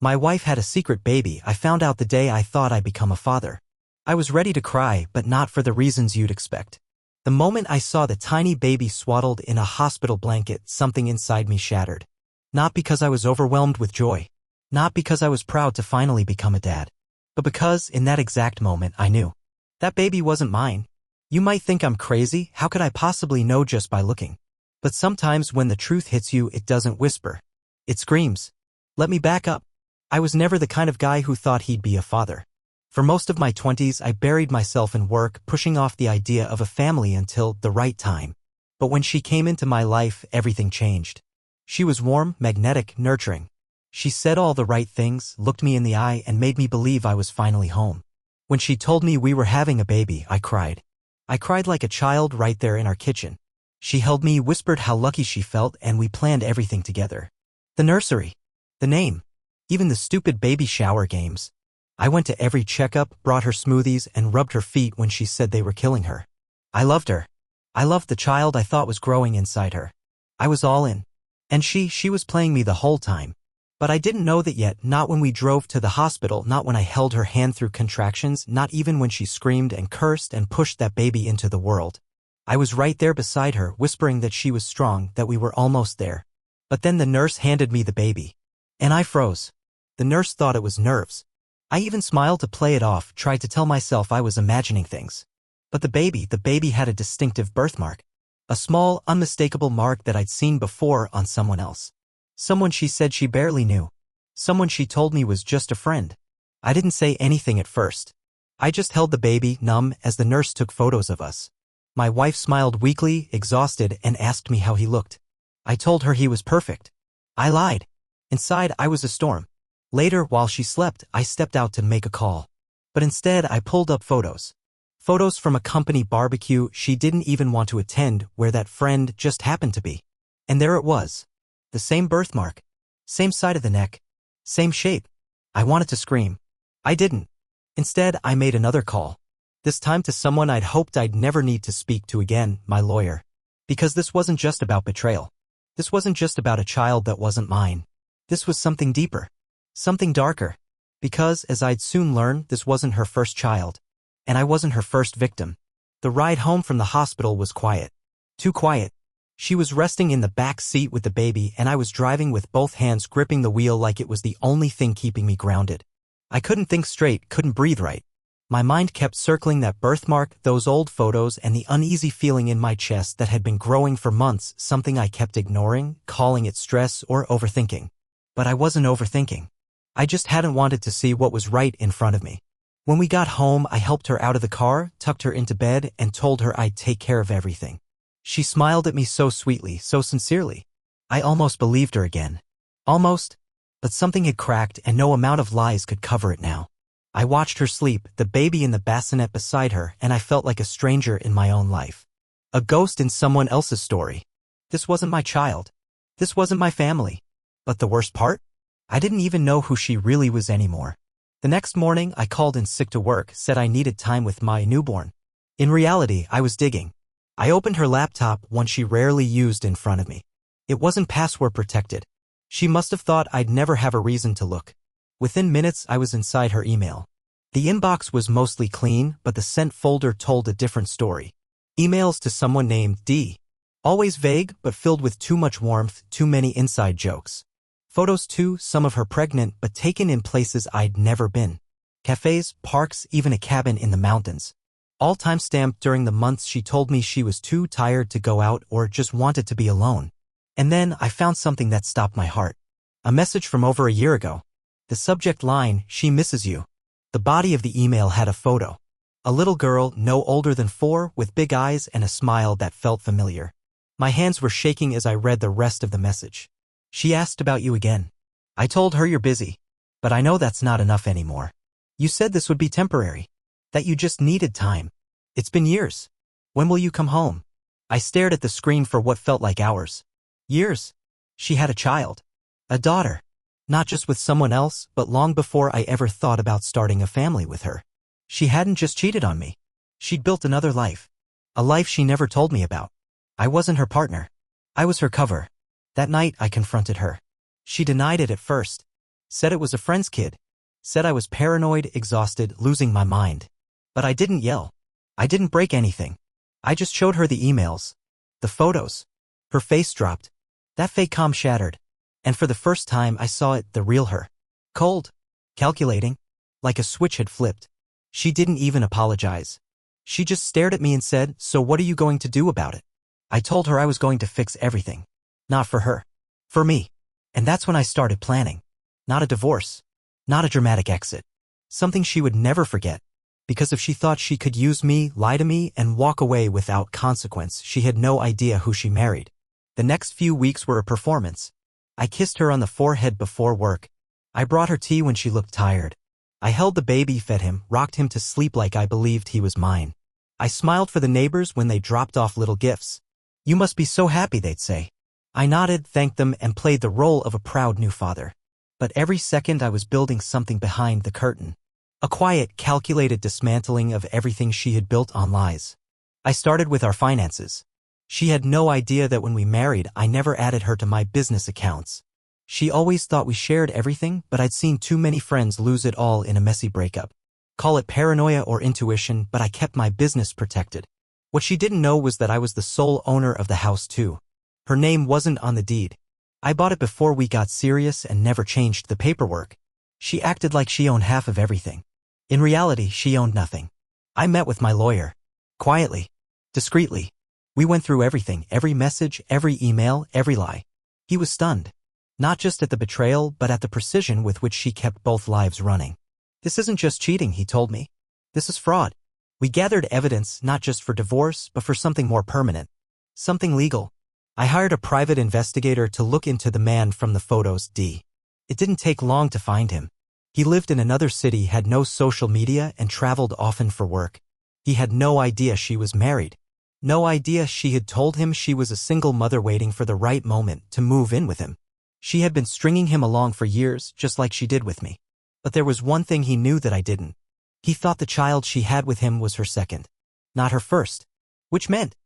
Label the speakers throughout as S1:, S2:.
S1: My wife had a secret baby I found out the day I thought I'd become a father. I was ready to cry, but not for the reasons you'd expect. The moment I saw the tiny baby swaddled in a hospital blanket, something inside me shattered. Not because I was overwhelmed with joy. Not because I was proud to finally become a dad. But because, in that exact moment, I knew. That baby wasn't mine. You might think I'm crazy, how could I possibly know just by looking? But sometimes when the truth hits you, it doesn't whisper. It screams. Let me back up. I was never the kind of guy who thought he'd be a father. For most of my 20s, I buried myself in work, pushing off the idea of a family until the right time. But when she came into my life, everything changed. She was warm, magnetic, nurturing. She said all the right things, looked me in the eye, and made me believe I was finally home. When she told me we were having a baby, I cried. I cried like a child right there in our kitchen. She held me, whispered how lucky she felt, and we planned everything together. The nursery. The name. Even the stupid baby shower games. I went to every checkup, brought her smoothies, and rubbed her feet when she said they were killing her. I loved her. I loved the child I thought was growing inside her. I was all in. And she was playing me the whole time. But I didn't know that yet, not when we drove to the hospital, not when I held her hand through contractions, not even when she screamed and cursed and pushed that baby into the world. I was right there beside her, whispering that she was strong, that we were almost there. But then the nurse handed me the baby. And I froze. The nurse thought it was nerves. I even smiled to play it off, tried to tell myself I was imagining things. But the baby had a distinctive birthmark. A small, unmistakable mark that I'd seen before on someone else. Someone she said she barely knew. Someone she told me was just a friend. I didn't say anything at first. I just held the baby, numb, as the nurse took photos of us. My wife smiled weakly, exhausted, and asked me how he looked. I told her he was perfect. I lied. Inside, I was a storm. Later, while she slept, I stepped out to make a call. But instead, I pulled up photos. Photos from a company barbecue she didn't even want to attend, where that friend just happened to be. And there it was. The same birthmark. Same side of the neck. Same shape. I wanted to scream. I didn't. Instead, I made another call. This time to someone I'd hoped I'd never need to speak to again, my lawyer. Because this wasn't just about betrayal. This wasn't just about a child that wasn't mine. This was something deeper. Something darker. Because, as I'd soon learn, this wasn't her first child. And I wasn't her first victim. The ride home from the hospital was quiet. Too quiet. She was resting in the back seat with the baby, and I was driving with both hands gripping the wheel like it was the only thing keeping me grounded. I couldn't think straight, couldn't breathe right. My mind kept circling that birthmark, those old photos, and the uneasy feeling in my chest that had been growing for months, something I kept ignoring, calling it stress or overthinking. But I wasn't overthinking. I just hadn't wanted to see what was right in front of me. When we got home, I helped her out of the car, tucked her into bed, and told her I'd take care of everything. She smiled at me so sweetly, so sincerely. I almost believed her again. Almost. But something had cracked, and no amount of lies could cover it now. I watched her sleep, the baby in the bassinet beside her, and I felt like a stranger in my own life. A ghost in someone else's story. This wasn't my child. This wasn't my family. But the worst part? I didn't even know who she really was anymore. The next morning, I called in sick to work, said I needed time with my newborn. In reality, I was digging. I opened her laptop, one she rarely used, in front of me. It wasn't password protected. She must have thought I'd never have a reason to look. Within minutes, I was inside her email. The inbox was mostly clean, but the sent folder told a different story. Emails to someone named D. Always vague, but filled with too much warmth, too many inside jokes. Photos too, some of her pregnant, but taken in places I'd never been. Cafes, parks, even a cabin in the mountains. All time-stamped during the months she told me she was too tired to go out or just wanted to be alone. And then I found something that stopped my heart. A message from over a year ago. The subject line, "She misses you." The body of the email had a photo. A little girl, no older than 4, with big eyes and a smile that felt familiar. My hands were shaking as I read the rest of the message. She asked about you again. I told her you're busy. But I know that's not enough anymore. You said this would be temporary. That you just needed time. It's been years. When will you come home? I stared at the screen for what felt like hours. Years. She had a child. A daughter. Not just with someone else, but long before I ever thought about starting a family with her. She hadn't just cheated on me. She'd built another life. A life she never told me about. I wasn't her partner. I was her cover. That night, I confronted her. She denied it at first. Said it was a friend's kid. Said I was paranoid, exhausted, losing my mind. But I didn't yell. I didn't break anything. I just showed her the emails. The photos. Her face dropped. That fake calm shattered. And for the first time I saw it, the real her. Cold. Calculating. Like a switch had flipped. She didn't even apologize. She just stared at me and said, "So what are you going to do about it?" I told her I was going to fix everything. Not for her. For me. And that's when I started planning. Not a divorce. Not a dramatic exit. Something she would never forget. Because if she thought she could use me, lie to me, and walk away without consequence, she had no idea who she married. The next few weeks were a performance. I kissed her on the forehead before work. I brought her tea when she looked tired. I held the baby, fed him, rocked him to sleep like I believed he was mine. I smiled for the neighbors when they dropped off little gifts. "You must be so happy," they'd say. I nodded, thanked them, and played the role of a proud new father. But every second I was building something behind the curtain. A quiet, calculated dismantling of everything she had built on lies. I started with our finances. She had no idea that when we married, I never added her to my business accounts. She always thought we shared everything, but I'd seen too many friends lose it all in a messy breakup. Call it paranoia or intuition, but I kept my business protected. What she didn't know was that I was the sole owner of the house too. Her name wasn't on the deed. I bought it before we got serious and never changed the paperwork. She acted like she owned half of everything. In reality, she owned nothing. I met with my lawyer. Quietly. Discreetly. We went through everything, every message, every email, every lie. He was stunned. Not just at the betrayal, but at the precision with which she kept both lives running. "This isn't just cheating," he told me. "This is fraud." We gathered evidence not just for divorce, but for something more permanent. Something legal. I hired a private investigator to look into the man from the photos. It didn't take long to find him. He lived in another city, had no social media, and traveled often for work. He had no idea she was married. No idea she had told him she was a single mother waiting for the right moment to move in with him. She had been stringing him along for years, just like she did with me. But there was one thing he knew that I didn't. He thought the child she had with him was her second, not her first. Which meant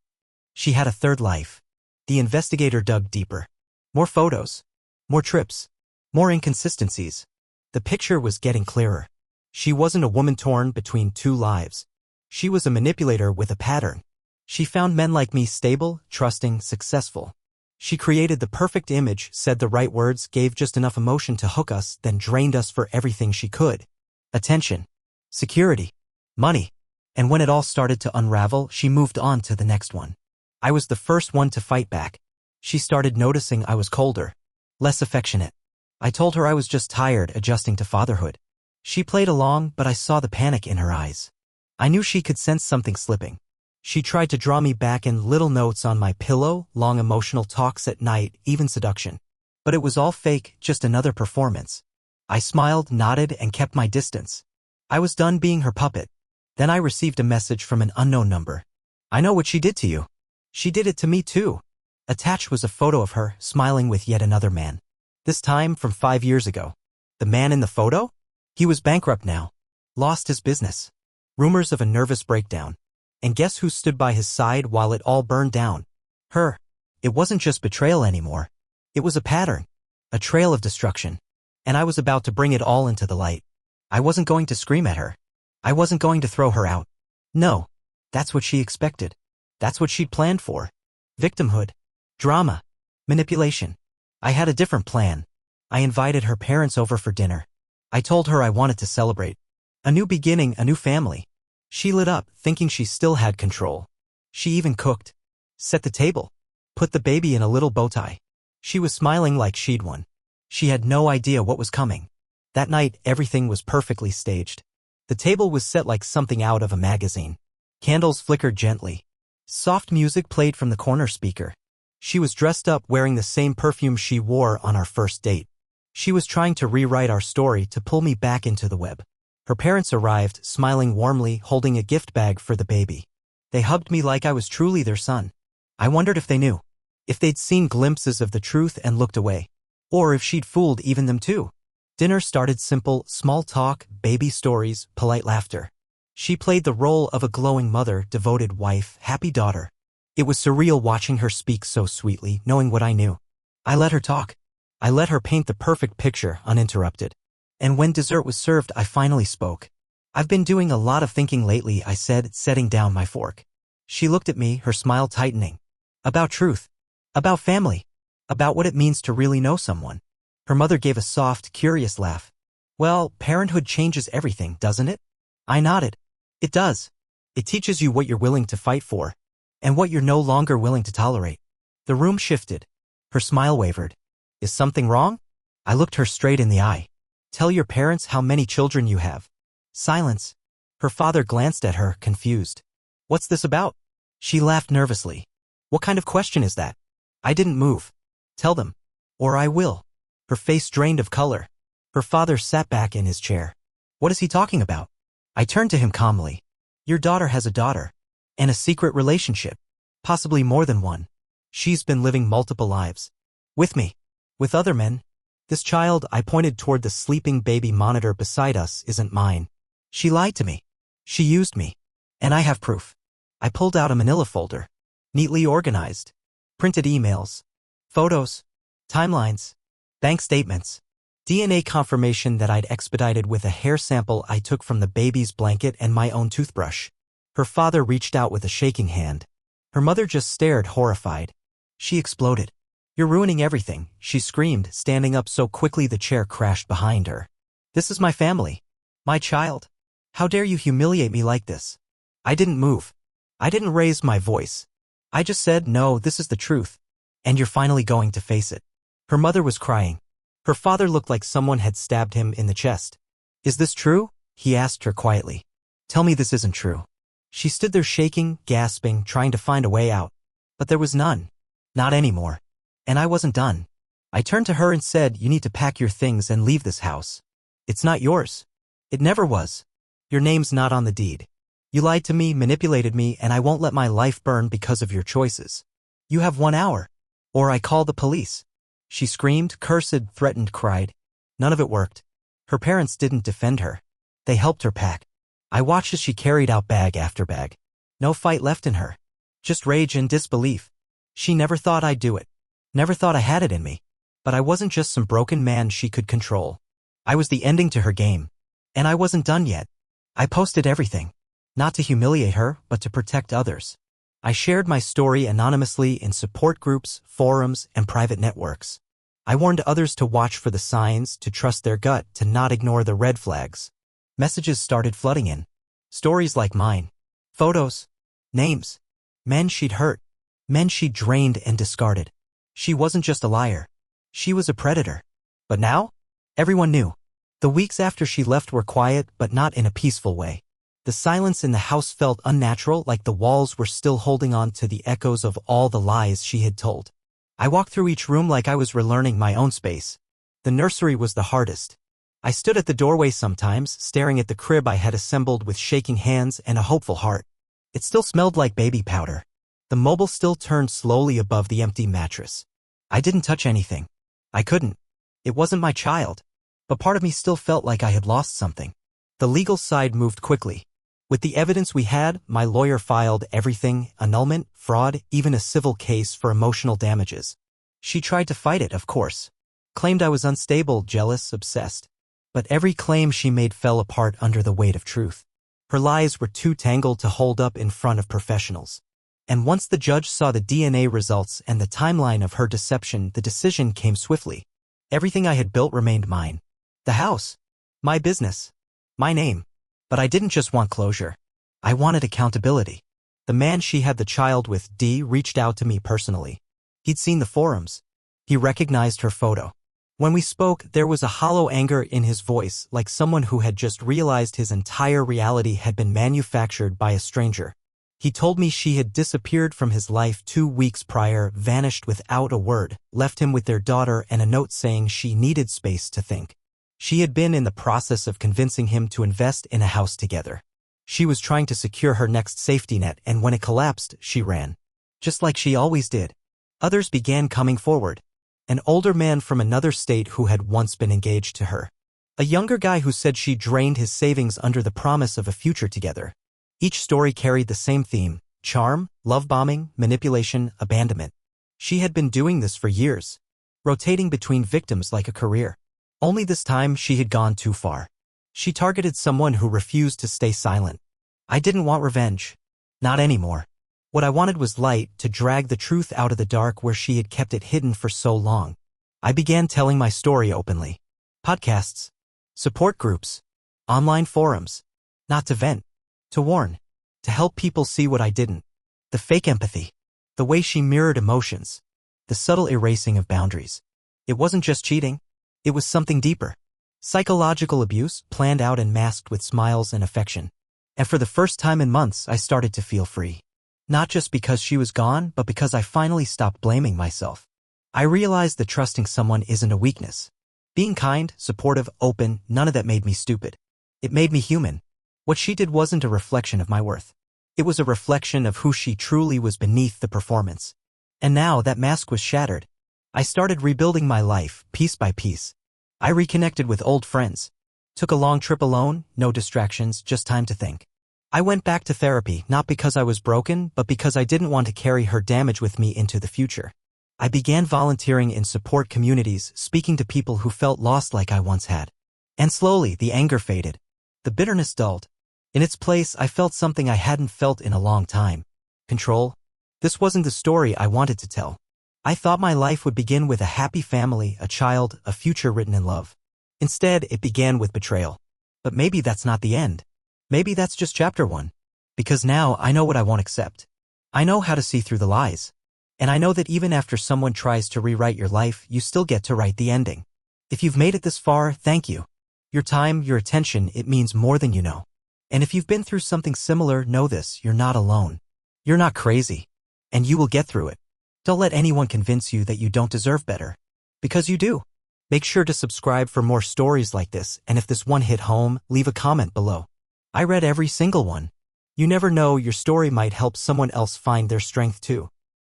S1: she had a third life. The investigator dug deeper. More photos. More trips. More inconsistencies. The picture was getting clearer. She wasn't a woman torn between two lives. She was a manipulator with a pattern. She found men like me stable, trusting, successful. She created the perfect image, said the right words, gave just enough emotion to hook us, then drained us for everything she could. Attention. Security. Money. And when it all started to unravel, she moved on to the next one. I was the first one to fight back. She started noticing I was colder. Less affectionate. I told her I was just tired, adjusting to fatherhood. She played along, but I saw the panic in her eyes. I knew she could sense something slipping. She tried to draw me back in, little notes on my pillow, long emotional talks at night, even seduction. But it was all fake, just another performance. I smiled, nodded, and kept my distance. I was done being her puppet. Then I received a message from an unknown number. "I know what she did to you." She did it to me too. Attached was a photo of her, smiling with yet another man. This time from 5 years ago. The man in the photo? He was bankrupt now. Lost his business. Rumors of a nervous breakdown. And guess who stood by his side while it all burned down? Her. It wasn't just betrayal anymore. It was a pattern. A trail of destruction. And I was about to bring it all into the light. I wasn't going to scream at her. I wasn't going to throw her out. No. That's what she expected. That's what she'd planned for. Victimhood. Drama. Manipulation. I had a different plan. I invited her parents over for dinner. I told her I wanted to celebrate. A new beginning, a new family. She lit up, thinking she still had control. She even cooked. Set the table. Put the baby in a little bow tie. She was smiling like she'd won. She had no idea what was coming. That night, everything was perfectly staged. The table was set like something out of a magazine. Candles flickered gently. Soft music played from the corner speaker. She was dressed up, wearing the same perfume she wore on our first date. She was trying to rewrite our story to pull me back into the web. Her parents arrived, smiling warmly, holding a gift bag for the baby. They hugged me like I was truly their son. I wondered if they knew. If they'd seen glimpses of the truth and looked away. Or if she'd fooled even them too. Dinner started simple, small talk, baby stories, polite laughter. She played the role of a glowing mother, devoted wife, happy daughter. It was surreal watching her speak so sweetly, knowing what I knew. I let her talk. I let her paint the perfect picture, uninterrupted. And when dessert was served, I finally spoke. I've been doing a lot of thinking lately, I said, setting down my fork. She looked at me, her smile tightening. About truth. About family. About what it means to really know someone. Her mother gave a soft, curious laugh. Well, parenthood changes everything, doesn't it? I nodded. It does. It teaches you what you're willing to fight for, and what you're no longer willing to tolerate. The room shifted. Her smile wavered. Is something wrong? I looked her straight in the eye. Tell your parents how many children you have. Silence. Her father glanced at her, confused. What's this about? She laughed nervously. What kind of question is that? I didn't move. Tell them. Or I will. Her face drained of color. Her father sat back in his chair. What is he talking about? I turned to him calmly. Your daughter has a daughter. And a secret relationship. Possibly more than one. She's been living multiple lives. With me. With other men. This child, I pointed toward the sleeping baby monitor beside us, isn't mine. She lied to me. She used me. And I have proof. I pulled out a manila folder. Neatly organized. Printed emails. Photos. Timelines. Bank statements. DNA confirmation that I'd expedited with a hair sample I took from the baby's blanket and my own toothbrush. Her father reached out with a shaking hand. Her mother just stared, horrified. She exploded. You're ruining everything, she screamed, standing up so quickly the chair crashed behind her. This is my family. My child. How dare you humiliate me like this? I didn't move. I didn't raise my voice. I just said, no, this is the truth. And you're finally going to face it. Her mother was crying. Her father looked like someone had stabbed him in the chest. Is this true? He asked her quietly. Tell me this isn't true. She stood there shaking, gasping, trying to find a way out. But there was none. Not anymore. And I wasn't done. I turned to her and said, you need to pack your things and leave this house. It's not yours. It never was. Your name's not on the deed. You lied to me, manipulated me, and I won't let my life burn because of your choices. You have 1 hour. Or I call the police. She screamed, cursed, threatened, cried. None of it worked. Her parents didn't defend her. They helped her pack. I watched as she carried out bag after bag. No fight left in her. Just rage and disbelief. She never thought I'd do it. Never thought I had it in me. But I wasn't just some broken man she could control. I was the ending to her game. And I wasn't done yet. I posted everything. Not to humiliate her, but to protect others. I shared my story anonymously in support groups, forums, and private networks. I warned others to watch for the signs, to trust their gut, to not ignore the red flags. Messages started flooding in. Stories like mine. Photos. Names. Men she'd hurt. Men she'd drained and discarded. She wasn't just a liar. She was a predator. But now? Everyone knew. The weeks after she left were quiet, but not in a peaceful way. The silence in the house felt unnatural, like the walls were still holding on to the echoes of all the lies she had told. I walked through each room like I was relearning my own space. The nursery was the hardest. I stood at the doorway sometimes, staring at the crib I had assembled with shaking hands and a hopeful heart. It still smelled like baby powder. The mobile still turned slowly above the empty mattress. I didn't touch anything. I couldn't. It wasn't my child. But part of me still felt like I had lost something. The legal side moved quickly. With the evidence we had, my lawyer filed everything, annulment, fraud, even a civil case for emotional damages. She tried to fight it, of course. Claimed I was unstable, jealous, obsessed. But every claim she made fell apart under the weight of truth. Her lies were too tangled to hold up in front of professionals. And once the judge saw the DNA results and the timeline of her deception, the decision came swiftly. Everything I had built remained mine. The house. My business. My name. But I didn't just want closure. I wanted accountability. The man she had the child with, D, reached out to me personally. He'd seen the forums. He recognized her photo. When we spoke, there was a hollow anger in his voice, like someone who had just realized his entire reality had been manufactured by a stranger. He told me she had disappeared from his life 2 weeks prior, vanished without a word, left him with their daughter and a note saying she needed space to think. She had been in the process of convincing him to invest in a house together. She was trying to secure her next safety net, and when it collapsed, she ran. Just like she always did. Others began coming forward. An older man from another state who had once been engaged to her. A younger guy who said she drained his savings under the promise of a future together. Each story carried the same theme: charm, love bombing, manipulation, abandonment. She had been doing this for years. rotating between victims like a career. Only this time she had gone too far. She targeted someone who refused to stay silent. I didn't want revenge. Not anymore. What I wanted was light, to drag the truth out of the dark where she had kept it hidden for so long. I began telling my story openly. Podcasts, support groups, online forums. Not to vent, to warn, to help people see what I didn't. The fake empathy, the way she mirrored emotions, the subtle erasing of boundaries. It wasn't just cheating. It was something deeper. Psychological abuse, planned out and masked with smiles and affection. And for the first time in months, I started to feel free. Not just because she was gone, but because I finally stopped blaming myself. I realized that trusting someone isn't a weakness. Being kind, supportive, open, none of that made me stupid. It made me human. What she did wasn't a reflection of my worth. It was a reflection of who she truly was beneath the performance. And now that mask was shattered. I started rebuilding my life, piece by piece. I reconnected with old friends. Took a long trip alone, no distractions, just time to think. I went back to therapy, not because I was broken, but because I didn't want to carry her damage with me into the future. I began volunteering in support communities, speaking to people who felt lost like I once had. And slowly, the anger faded. The bitterness dulled. In its place, I felt something I hadn't felt in a long time. Control. This wasn't the story I wanted to tell. I thought my life would begin with a happy family, a child, a future written in love. Instead, it began with betrayal. But maybe that's not the end. Maybe that's just chapter 1. Because now I know what I won't accept. I know how to see through the lies. And I know that even after someone tries to rewrite your life, you still get to write the ending. If you've made it this far, thank you. Your time, your attention, it means more than you know. And if you've been through something similar, know this, you're not alone. You're not crazy. And you will get through it. Don't let anyone convince you that you don't deserve better. Because you do. Make sure to subscribe for more stories like this, and if this one hit home, leave a comment below. I read every single one. You never know, your story might help someone else find their strength too.